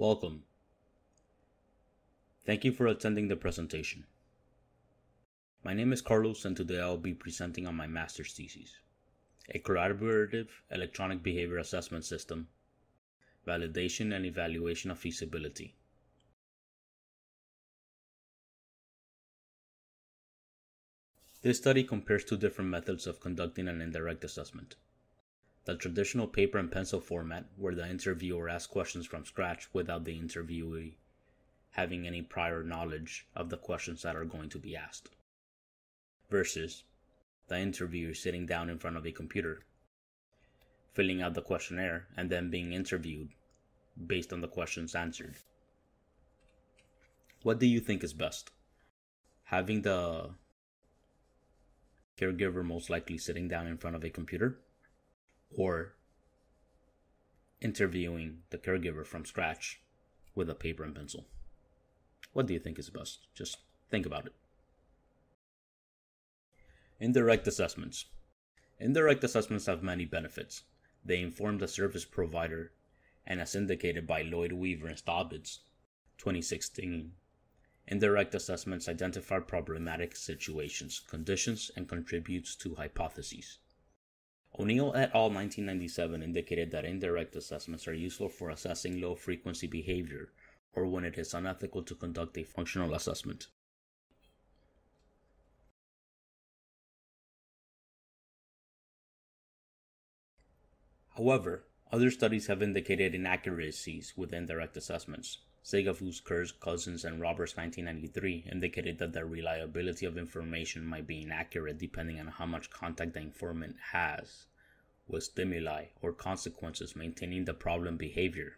Welcome. Thank you for attending the presentation. My name is Carlos, and today I'll be presenting on my master's thesis, a collaborative electronic behavior assessment system, validation and evaluation of feasibility. This study compares two different methods of conducting an indirect assessment. The traditional paper and pencil format, where the interviewer asks questions from scratch without the interviewee having any prior knowledge of the questions that are going to be asked, versus the interviewer sitting down in front of a computer, filling out the questionnaire, and then being interviewed based on the questions answered. What do you think is best? Having the caregiver most likely sitting down in front of a computer, or interviewing the caregiver from scratch with a paper and pencil? What do you think is best? Just think about it. Indirect assessments. Indirect assessments have many benefits. They inform the service provider, and as indicated by Lloyd Weaver and Staubitz, 2016, indirect assessments identify problematic situations, conditions, and contributes to hypotheses. O'Neill et al. 1997 indicated that indirect assessments are useful for assessing low-frequency behavior, or when it is unethical to conduct a functional assessment. However, other studies have indicated inaccuracies with indirect assessments. Segafus, Kurz, Cousins, and Roberts 1993 indicated that the reliability of information might be inaccurate depending on how much contact the informant has with stimuli or consequences maintaining the problem behavior.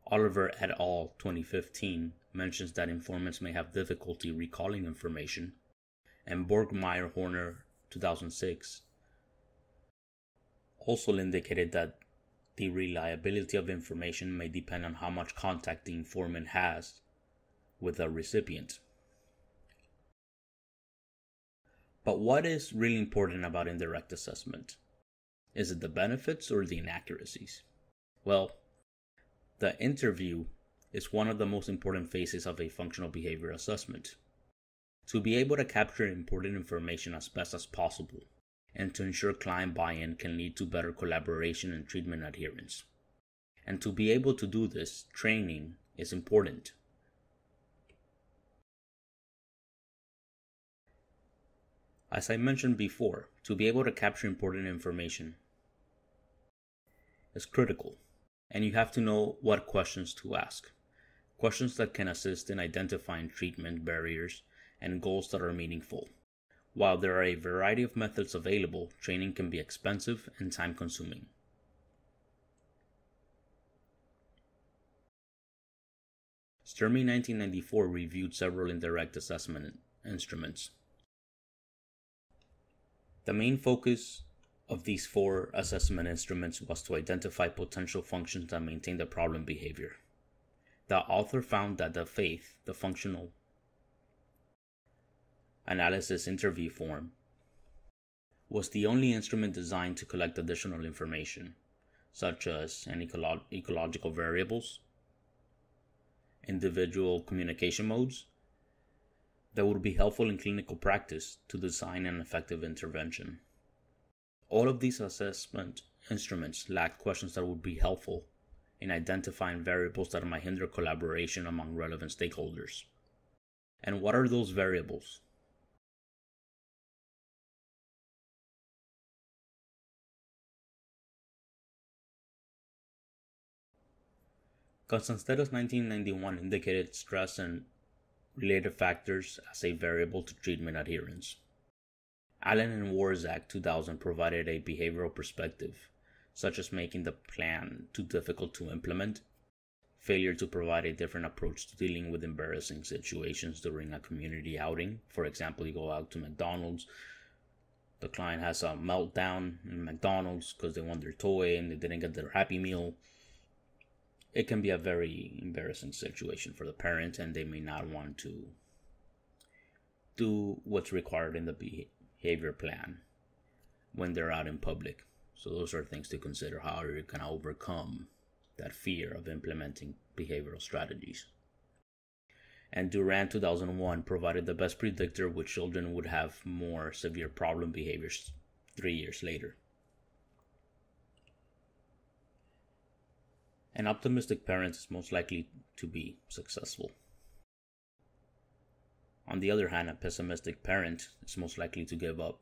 Oliver et al. 2015 mentions that informants may have difficulty recalling information, and Borgmeyer-Horner 2006 also indicated that the reliability of information may depend on how much contact the informant has with the recipient. But what is really important about indirect assessment? Is it the benefits or the inaccuracies? Well, the interview is one of the most important phases of a functional behavior assessment. To be able to capture important information as best as possible and to ensure client buy-in can lead to better collaboration and treatment adherence. And to be able to do this, training is important. As I mentioned before, to be able to capture important information is critical, and you have to know what questions to ask. Questions that can assist in identifying treatment barriers and goals that are meaningful. While there are a variety of methods available, training can be expensive and time-consuming. Sturmy 1994 reviewed several indirect assessment instruments. The main focus of these 4 assessment instruments was to identify potential functions that maintain the problem behavior. The author found that the functional analysis interview form, was the only instrument designed to collect additional information, such as ecological variables, individual communication modes, that would be helpful in clinical practice to design an effective intervention. All of these assessment instruments lacked questions that would be helpful in identifying variables that might hinder collaboration among relevant stakeholders. And what are those variables? Constanteros 1991 indicated stress and related factors as a variable to treatment adherence. Allen and Warzak 2000 provided a behavioral perspective, such as making the plan too difficult to implement, failure to provide a different approach to dealing with embarrassing situations during a community outing. For example, you go out to McDonald's, the client has a meltdown in McDonald's because they want their toy and they didn't get their Happy Meal. It can be a very embarrassing situation for the parent, and they may not want to do what's required in the behavior plan when they're out in public. So those are things to consider. How are you going to overcome that fear of implementing behavioral strategies. And Duran 2001 provided the best predictor which children would have more severe problem behaviors 3 years later. An optimistic parent is most likely to be successful. On the other hand, a pessimistic parent is most likely to give up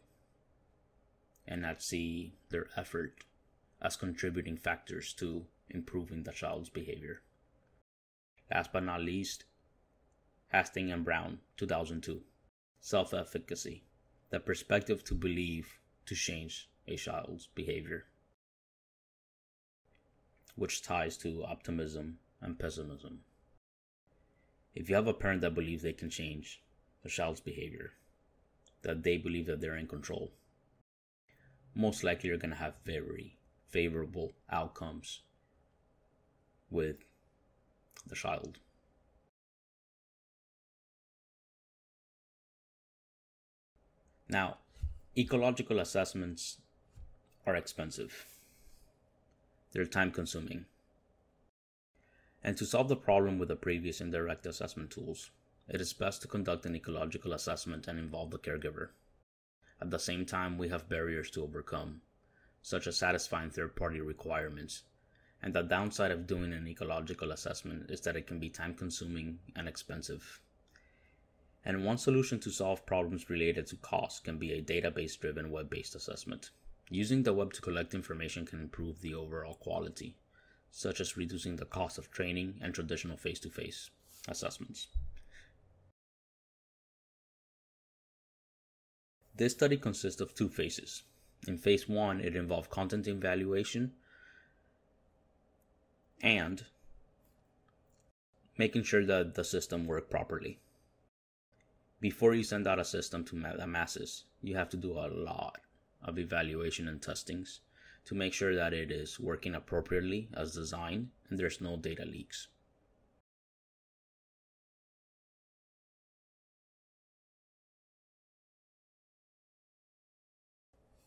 and not see their effort as contributing factors to improving the child's behavior. Last but not least, Hastings and Brown, 2002. Self-efficacy, the perspective to believe to change a child's behavior, which ties to optimism and pessimism. If you have a parent that believes they can change a child's behavior, that they believe that they're in control, most likely you're going to have very favorable outcomes with the child. Now, ecological assessments are expensive. They're time-consuming. And to solve the problem with the previous indirect assessment tools, it is best to conduct an ecological assessment and involve the caregiver. At the same time, we have barriers to overcome, such as satisfying third-party requirements. And the downside of doing an ecological assessment is that it can be time-consuming and expensive. And one solution to solve problems related to cost can be a database-driven web-based assessment. Using the web to collect information can improve the overall quality, such as reducing the cost of training and traditional face-to-face assessments. This study consists of 2 phases. In phase 1, it involved content evaluation and making sure that the system worked properly. Before you send out a system to the masses, you have to do a lot of evaluation and testings to make sure that it is working appropriately as designed and there's no data leaks.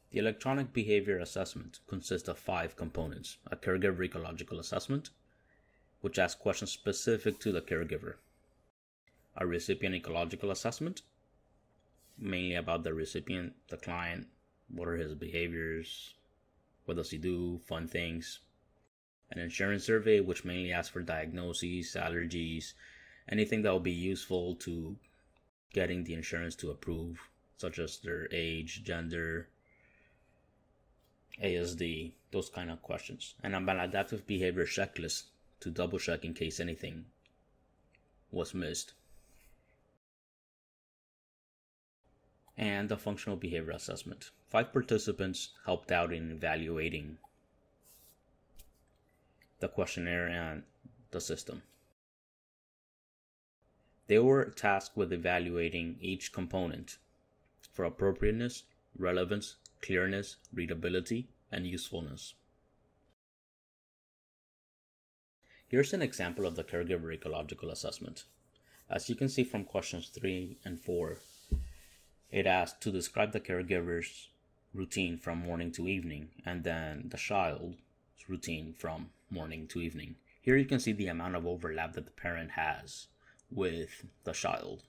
The electronic behavior assessment consists of 5 components: a caregiver ecological assessment, which asks questions specific to the caregiver; a recipient ecological assessment, mainly about the recipient, the client, what are his behaviors, what does he do, fun things; an insurance survey, which mainly asks for diagnoses, allergies, anything that will be useful to getting the insurance to approve, such as their age, gender, ASD, those kind of questions; and a maladaptive behavior checklist to double check in case anything was missed; and a functional behavior assessment. 5 participants helped out in evaluating the questionnaire and the system. They were tasked with evaluating each component for appropriateness, relevance, clearness, readability, and usefulness. Here's an example of the caregiver ecological assessment. As you can see from questions 3 and 4, it asks to describe the caregiver's routine from morning to evening, and then the child's routine from morning to evening. Here you can see the amount of overlap that the parent has with the child.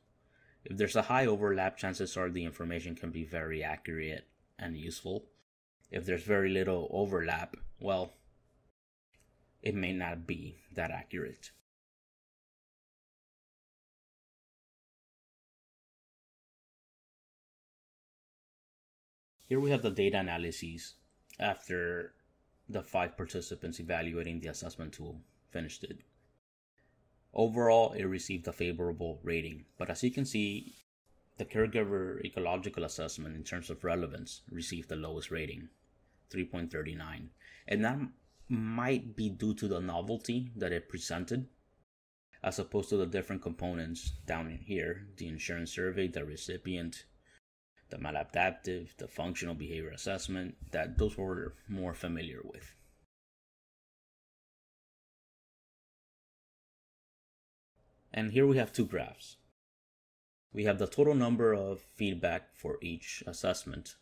If there's a high overlap, chances are the information can be very accurate and useful. If there's very little overlap, well, it may not be that accurate. Here we have the data analyses after the 5 participants evaluating the assessment tool finished it. Overall, it received a favorable rating, but as you can see, the caregiver ecological assessment in terms of relevance received the lowest rating, 3.39, and that might be due to the novelty that it presented, as opposed to the different components down in here: the insurance survey, the recipient, the maladaptive, the functional behavior assessment, that those were more familiar with. And here we have 2 graphs. We have the total number of feedback for each assessment,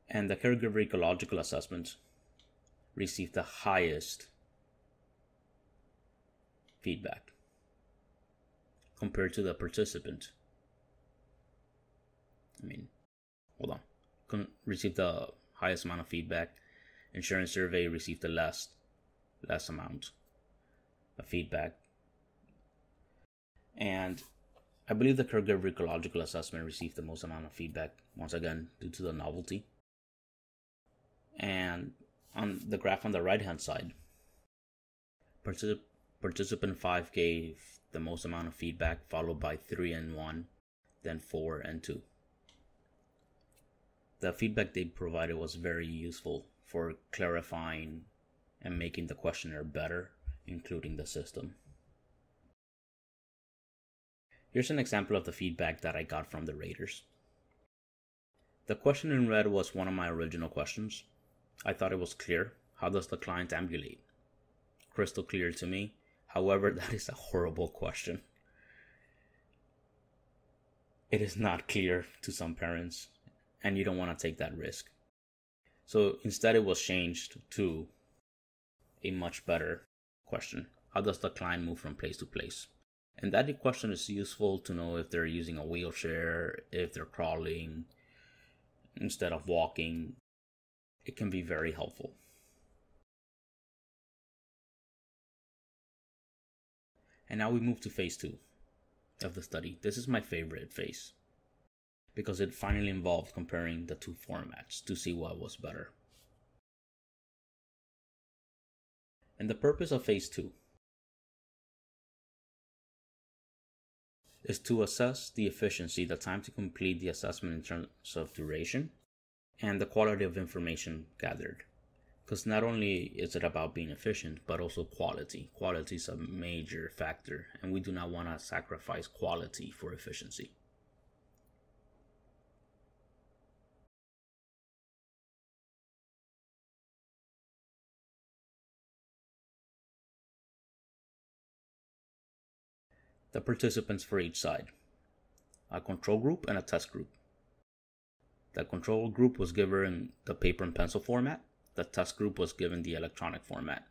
and the caregiver ecological assessment received the highest feedback compared to the participant. Received the highest amount of feedback. Insurance survey received the less amount of feedback. And I believe the caregiver ecological assessment received the most amount of feedback, once again, due to the novelty. And on the graph on the right-hand side, participant 5 gave the most amount of feedback, followed by 3 and 1, then 4 and 2. The feedback they provided was very useful for clarifying and making the questionnaire better, including the system. Here's an example of the feedback that I got from the raters. The question in red was one of my original questions. I thought it was clear. How does the client ambulate? Crystal clear to me. However, that is a horrible question. It is not clear to some parents, and you don't want to take that risk. So instead it was changed to a much better question. How does the client move from place to place? And that question is useful to know if they're using a wheelchair, if they're crawling instead of walking. It can be very helpful. And now we move to phase 2 of the study. This is my favorite phase because it finally involved comparing the two formats to see what was better. And the purpose of phase 2 is to assess the efficiency, the time to complete the assessment in terms of duration, and the quality of information gathered. Because not only is it about being efficient, but also quality. Quality is a major factor, and we do not want to sacrifice quality for efficiency. The participants for each side: a control group and a test group. The control group was given the paper and pencil format. The test group was given the electronic format.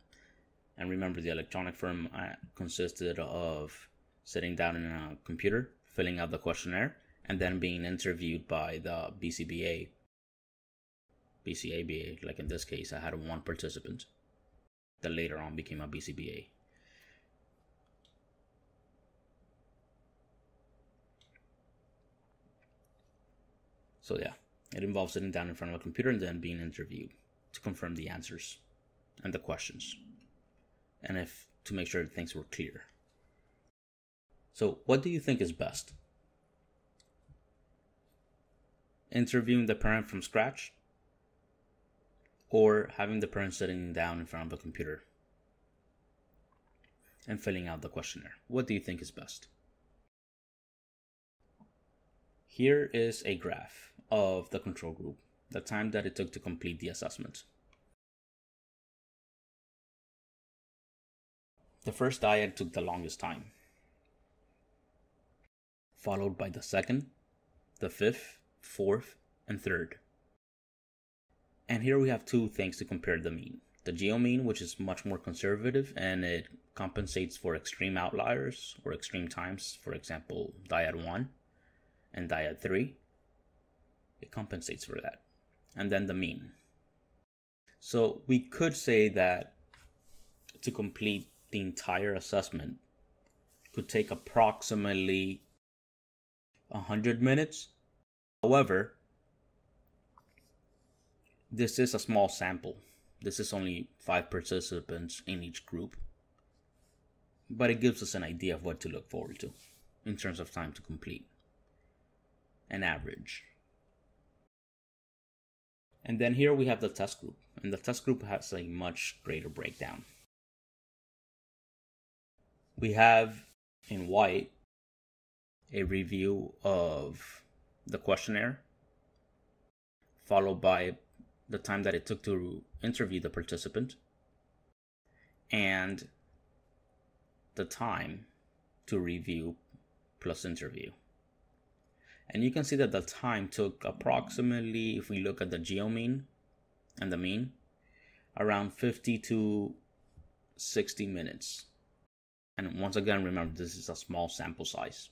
And remember, the electronic format consisted of sitting down in a computer, filling out the questionnaire, and then being interviewed by the BCBA, BCABA. Like in this case, I had one participant that later on became a BCBA. So yeah, it involves sitting down in front of a computer and then being interviewed to confirm the answers and the questions, and to make sure things were clear. So what do you think is best? Interviewing the parent from scratch, or having the parent sitting down in front of a computer and filling out the questionnaire? What do you think is best? Here is a graph of the control group, the time that it took to complete the assessment. The first dyad took the longest time, followed by the second, the fifth, fourth, and third. And here we have two things to compare the mean. The geo-mean, which is much more conservative, and it compensates for extreme outliers or extreme times, for example, dyad 1 and dyad 3. It compensates for that. And then the mean. So we could say that to complete the entire assessment could take approximately 100 minutes. However, this is a small sample. This is only 5 participants in each group. But it gives us an idea of what to look forward to in terms of time to complete. An average. And then here we have the test group, and the test group has a much greater breakdown. We have in white a review of the questionnaire, followed by the time that it took to interview the participant, and the time to review plus interview. And you can see that the time took approximately, if we look at the geo-mean and the mean, around 50 to 60 minutes. And once again, remember, this is a small sample size.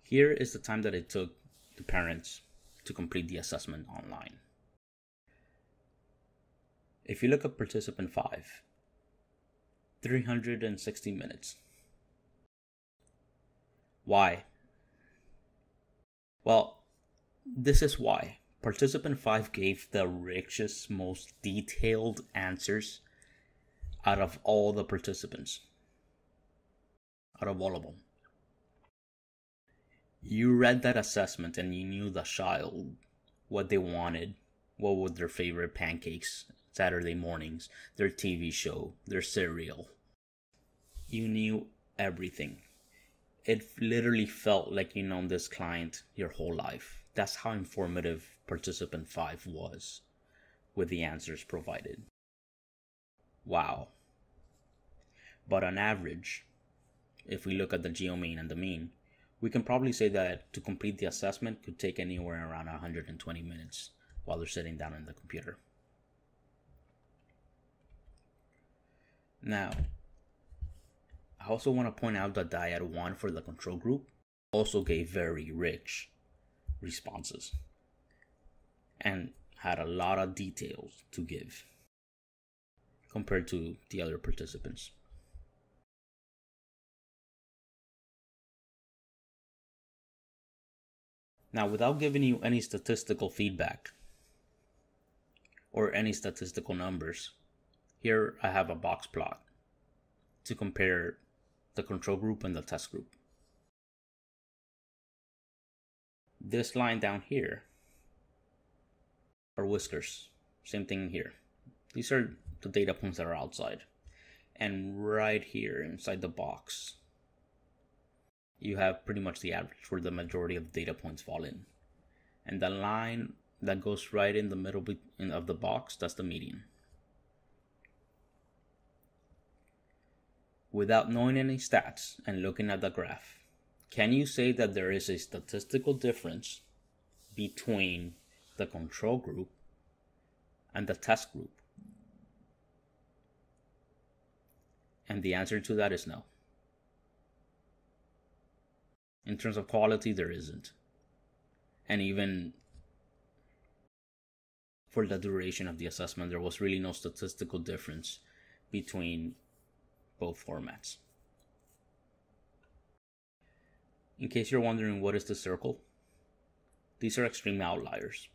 Here is the time that it took the parents to complete the assessment online. If you look at participant 5, 360 minutes. Why? Well, this is why. Participant 5 gave the richest, most detailed answers out of all the participants. Out of all of them. You read that assessment and you knew the child, what they wanted, what were their favorite pancakes Saturday mornings, their TV show, their cereal. You knew everything. It literally felt like you known this client your whole life. That's how informative participant 5 was with the answers provided. Wow. But on average, if we look at the geo-mean and the mean, we can probably say that to complete the assessment could take anywhere around 120 minutes while they're sitting down in the computer. Now, I also want to point out that Dyad 1 for the control group also gave very rich responses and had a lot of details to give compared to the other participants. Now, without giving you any statistical feedback or any statistical numbers, here I have a box plot to compare the control group and the test group. This line down here are whiskers. Same thing here. These are the data points that are outside. And right here inside the box, you have pretty much the average where the majority of data points fall in. And the line that goes right in the middle of the box, that's the median. Without knowing any stats and looking at the graph, can you say that there is a statistical difference between the control group and the test group? And the answer to that is no. In terms of quality, there isn't. And even for the duration of the assessment, there was really no statistical difference between both formats. In case you're wondering what is the circle, these are extreme outliers.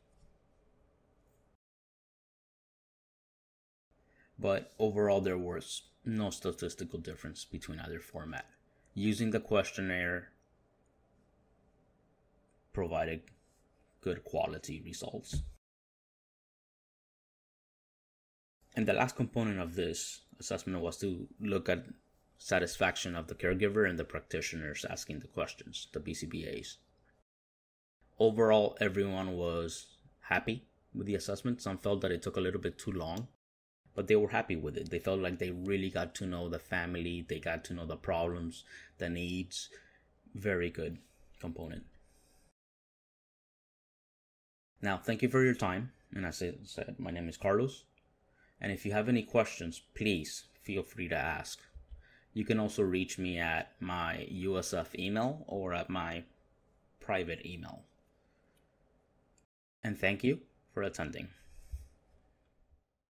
But overall, there was no statistical difference between either format. Using the questionnaire provided good quality results. And the last component of this assessment was to look at satisfaction of the caregiver and the practitioners asking the questions, the BCBAs. Overall, everyone was happy with the assessment. Some felt that it took a little bit too long, but they were happy with it. They felt like they really got to know the family, they got to know the problems, the needs. Very good component. Now, thank you for your time. And as I said, my name is Carlos. And if you have any questions, please feel free to ask. You can also reach me at my USF email or at my private email. And thank you for attending.